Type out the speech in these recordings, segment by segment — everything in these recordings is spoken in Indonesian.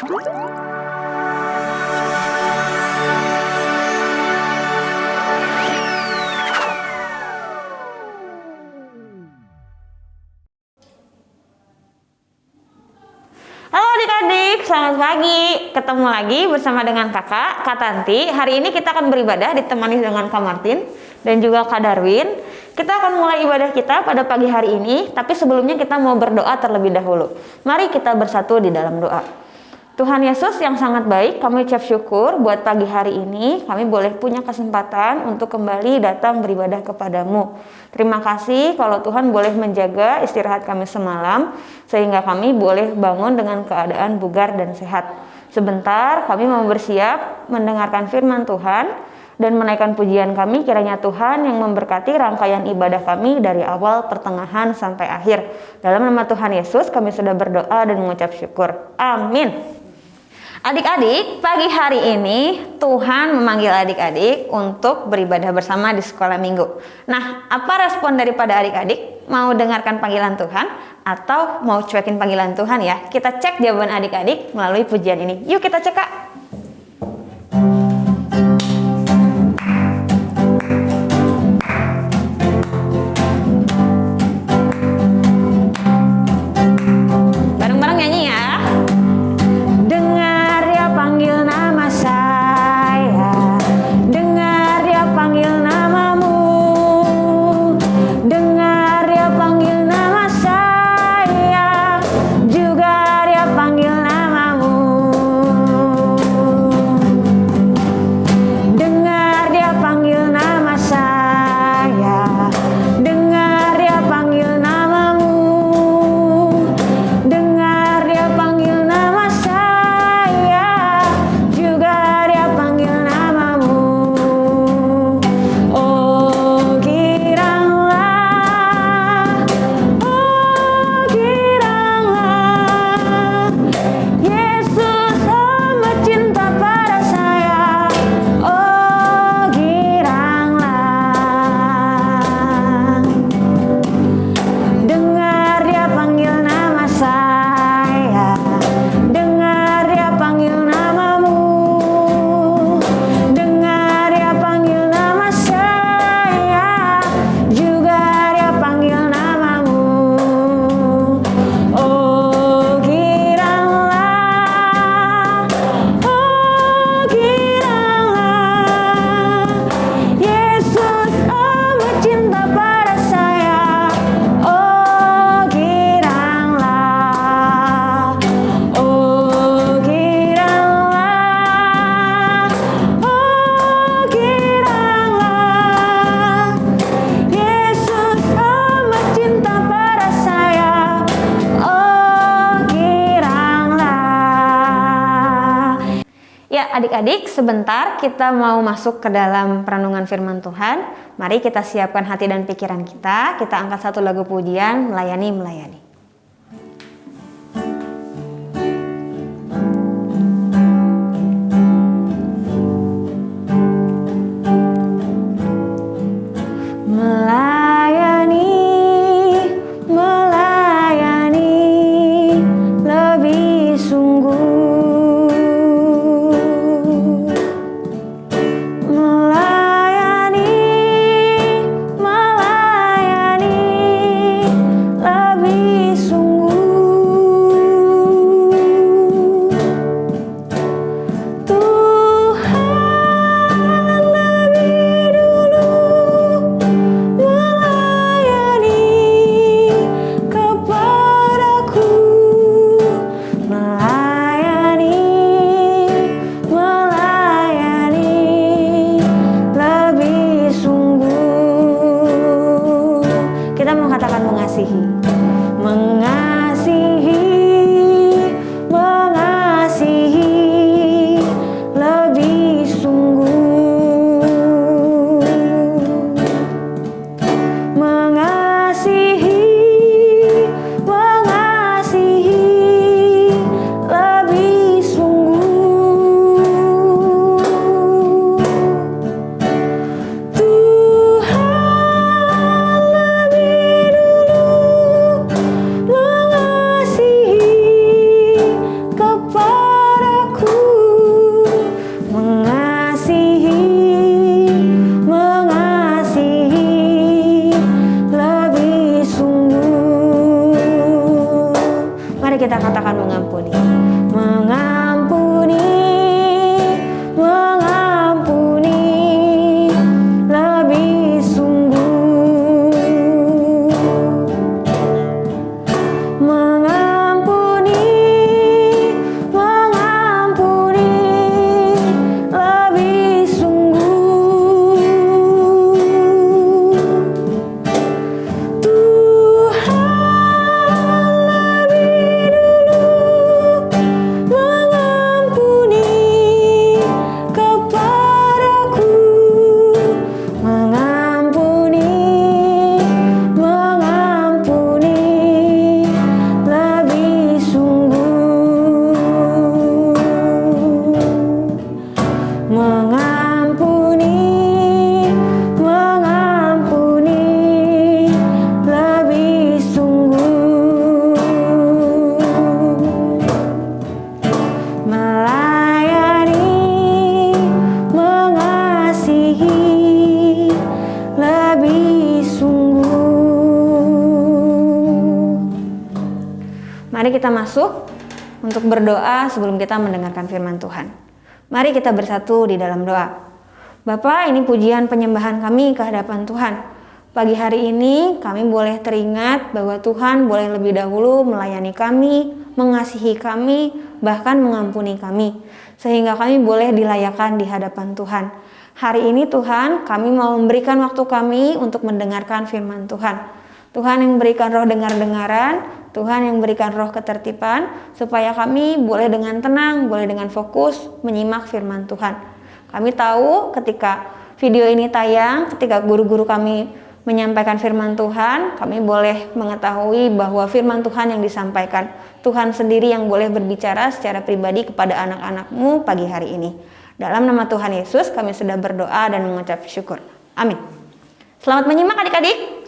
Halo adik-adik, selamat pagi. Ketemu lagi bersama dengan kakak, Kak Tanti. Hari ini kita akan beribadah ditemani dengan Kak Martin dan juga Kak Darwin. Kita akan mulai ibadah kita pada pagi hari ini, tapi sebelumnya kita mau berdoa terlebih dahulu. Mari kita bersatu di dalam doa. Tuhan Yesus yang sangat baik, kami ucap syukur buat pagi hari ini kami boleh punya kesempatan untuk kembali datang beribadah kepadamu. Terima kasih kalau Tuhan boleh menjaga istirahat kami semalam sehingga kami boleh bangun dengan keadaan bugar dan sehat. Sebentar kami mau bersiap mendengarkan firman Tuhan dan menaikkan pujian kami, kiranya Tuhan yang memberkati rangkaian ibadah kami dari awal, pertengahan, sampai akhir. Dalam nama Tuhan Yesus kami sudah berdoa dan mengucap syukur. Amin. Adik-adik, pagi hari ini Tuhan memanggil adik-adik untuk beribadah bersama di sekolah minggu. Nah, apa respon daripada adik-adik? Mau dengarkan panggilan Tuhan atau mau cuekin panggilan Tuhan ya? Kita cek jawaban adik-adik melalui pujian ini. Yuk kita cek, Kak. Bareng-bareng nyanyi ya. Adik-adik, sebentar kita mau masuk ke dalam perenungan firman Tuhan. Mari kita siapkan hati dan pikiran kita. Kita angkat satu lagu pujian, melayani. Melayani lebih Katakan mengampuni. Mengampuni, mengampuni, lebih sungguh. Mengampuni, mengampuni, lebih sungguh. Tuhan lebih dulu mengampuni kepadaku. Mengampuni, mengampuni, lebih sungguh. Mengampuni, mengampuni, lebih sungguh. Melayani, mengasihi, lebih sungguh. Mari kita masuk untuk berdoa sebelum kita mendengarkan firman Tuhan. Mari kita bersatu di dalam doa. Bapa, ini pujian penyembahan kami ke hadapan Tuhan. Pagi hari ini kami boleh teringat bahwa Tuhan boleh lebih dahulu melayani kami, mengasihi kami, bahkan mengampuni kami. Sehingga kami boleh dilayakan di hadapan Tuhan. Hari ini Tuhan, kami mau memberikan waktu kami untuk mendengarkan firman Tuhan. Tuhan yang berikan roh dengar-dengaran, Tuhan yang berikan roh ketertiban, supaya kami boleh dengan tenang, boleh dengan fokus menyimak firman Tuhan. Kami tahu ketika video ini tayang, ketika guru-guru kami menyampaikan firman Tuhan, kami boleh mengetahui bahwa firman Tuhan yang disampaikan, Tuhan sendiri yang boleh berbicara secara pribadi kepada anak-anak-Mu pagi hari ini. Dalam nama Tuhan Yesus kami sudah berdoa dan mengucap syukur. Amin. Selamat menyimak adik-adik.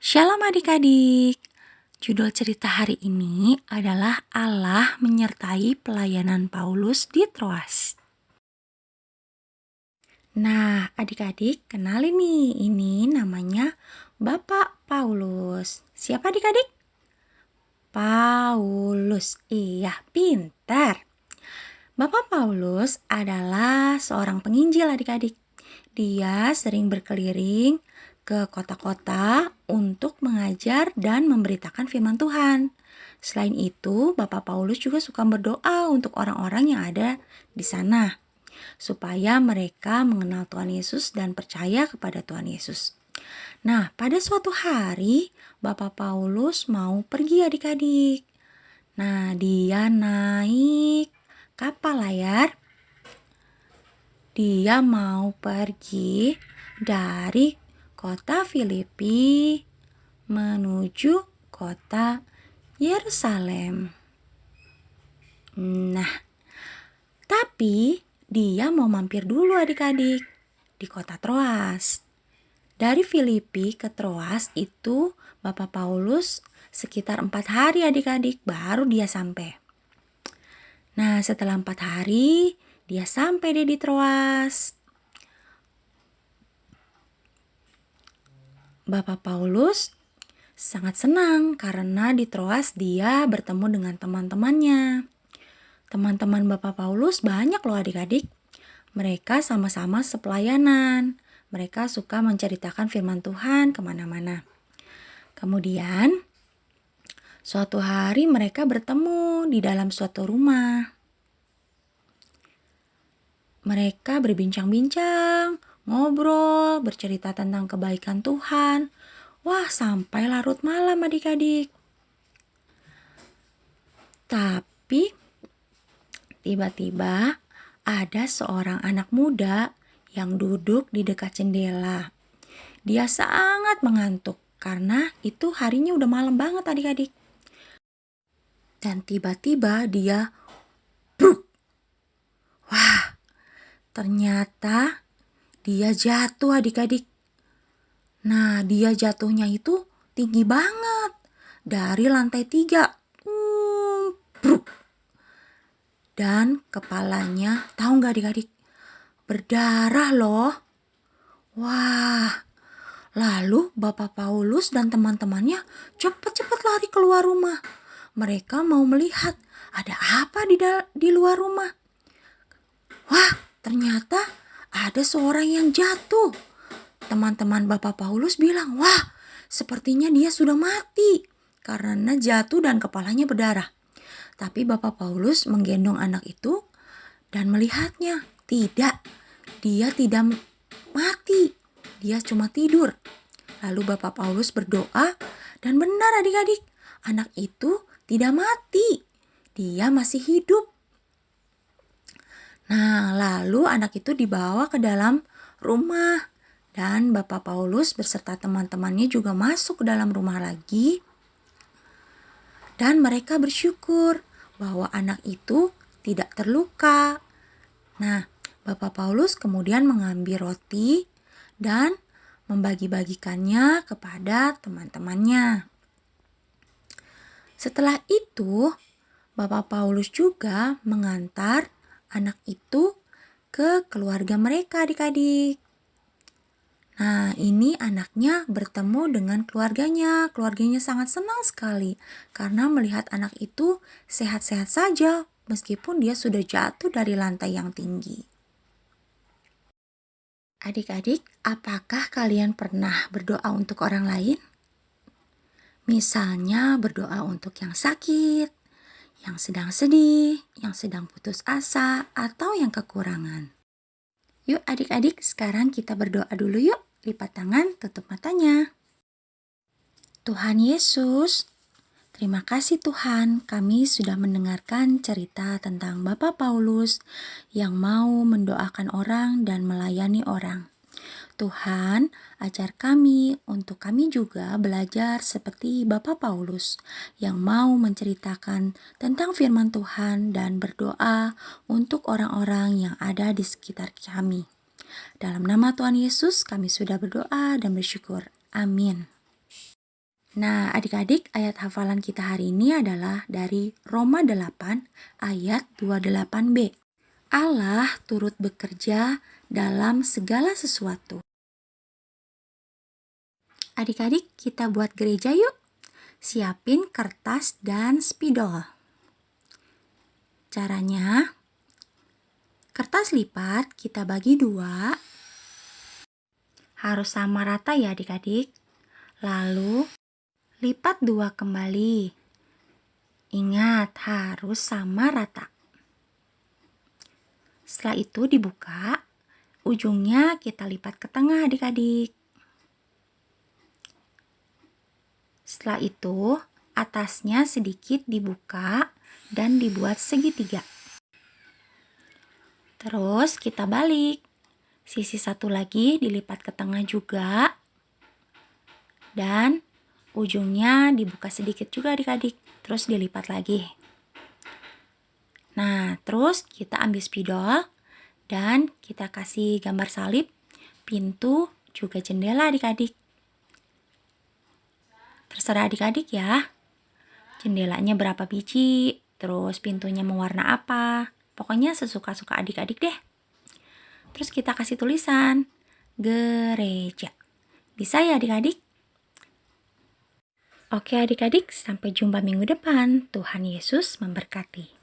Shalom adik-adik. Judul cerita hari ini adalah Allah menyertai pelayanan Paulus di Troas. Nah, adik-adik, kenalin nih, ini namanya Bapak Paulus. Siapa adik-adik? Paulus. Iya, pintar. Bapak Paulus adalah seorang penginjil adik-adik. Dia sering berkeliling ke kota-kota untuk mengajar dan memberitakan firman Tuhan. Selain itu, Bapak Paulus juga suka berdoa untuk orang-orang yang ada di sana, supaya mereka mengenal Tuhan Yesus dan percaya kepada Tuhan Yesus. Nah, pada suatu hari, Bapak Paulus mau pergi adik-adik. Nah, dia naik kapal layar. Dia mau pergi dari kota Filipi menuju kota Yerusalem. Nah, tapi dia mau mampir dulu adik-adik di kota Troas. Dari Filipi ke Troas itu Bapak Paulus sekitar 4 hari adik-adik baru dia sampai. Nah, setelah 4 hari dia sampai deh di Troas. Bapak Paulus sangat senang karena di Troas dia bertemu dengan teman-temannya. Teman-teman Bapak Paulus banyak loh adik-adik. Mereka sama-sama sepelayanan. Mereka suka menceritakan firman Tuhan kemana-mana. Kemudian, suatu hari mereka bertemu di dalam suatu rumah. Mereka berbincang-bincang, ngobrol, bercerita tentang kebaikan Tuhan. Wah, sampai larut malam adik-adik. Tapi tiba-tiba ada seorang anak muda yang duduk di dekat jendela. Dia sangat mengantuk karena itu harinya udah malam banget adik-adik. Dan tiba-tiba dia bruk. Wah, ternyata dia jatuh adik-adik. Nah, dia jatuhnya itu tinggi banget. Dari lantai 3. Bruk. Dan kepalanya, tahu nggak adik-adik? Berdarah loh. Wah. Lalu Bapak Paulus dan teman-temannya cepat-cepat lari keluar rumah. mereka mau melihat ada apa di luar rumah. Wah, ternyata ada seorang yang jatuh. Teman-teman Bapak Paulus bilang, wah, sepertinya dia sudah mati karena jatuh dan kepalanya berdarah. Tapi Bapak Paulus menggendong anak itu dan melihatnya. Tidak, dia tidak mati. Dia cuma tidur. Lalu Bapak Paulus berdoa dan benar adik-adik, anak itu tidak mati. Dia masih hidup. Nah, lalu anak itu dibawa ke dalam rumah. Dan Bapak Paulus beserta teman-temannya juga masuk ke dalam rumah lagi. Dan mereka bersyukur bahwa anak itu tidak terluka. Nah, Bapak Paulus kemudian mengambil roti dan membagi-bagikannya kepada teman-temannya. Setelah itu, Bapak Paulus juga mengantar anak itu ke keluarga mereka adik-adik. Nah, ini anaknya bertemu dengan keluarganya. Keluarganya sangat senang sekali karena melihat anak itu sehat-sehat saja meskipun dia sudah jatuh dari lantai yang tinggi. Adik-adik, apakah kalian pernah berdoa untuk orang lain? Misalnya berdoa untuk yang sakit, yang sedang sedih, yang sedang putus asa, atau yang kekurangan. Yuk adik-adik, sekarang kita berdoa dulu yuk. Lipat tangan, tutup matanya. Tuhan Yesus, terima kasih Tuhan, kami sudah mendengarkan cerita tentang Bapak Paulus yang mau mendoakan orang dan melayani orang. Tuhan, ajar kami untuk kami juga belajar seperti Bapak Paulus yang mau menceritakan tentang firman Tuhan dan berdoa untuk orang-orang yang ada di sekitar kami. Dalam nama Tuhan Yesus kami sudah berdoa dan bersyukur. Amin. Nah, adik-adik, ayat hafalan kita hari ini adalah dari Roma 8 ayat 28b. Allah turut bekerja dalam segala sesuatu. Adik-adik, kita buat gereja yuk. Siapin kertas dan spidol. Caranya, kertas lipat kita bagi 2. Harus sama rata ya adik-adik. Lalu, lipat 2 kembali. Ingat, harus sama rata. Setelah itu dibuka, ujungnya kita lipat ke tengah adik-adik. Setelah itu, atasnya sedikit dibuka dan dibuat segitiga. Terus kita balik. Sisi satu lagi dilipat ke tengah juga. Dan ujungnya dibuka sedikit juga adik-adik. Terus dilipat lagi. Nah, terus kita ambil spidol dan kita kasih gambar salib, pintu, juga jendela adik-adik. Terserah adik-adik ya. Jendelanya berapa biji, terus pintunya mau warna apa. Pokoknya sesuka-suka adik-adik deh. Terus kita kasih tulisan, gereja. Bisa ya adik-adik? Oke adik-adik, sampai jumpa minggu depan. Tuhan Yesus memberkati.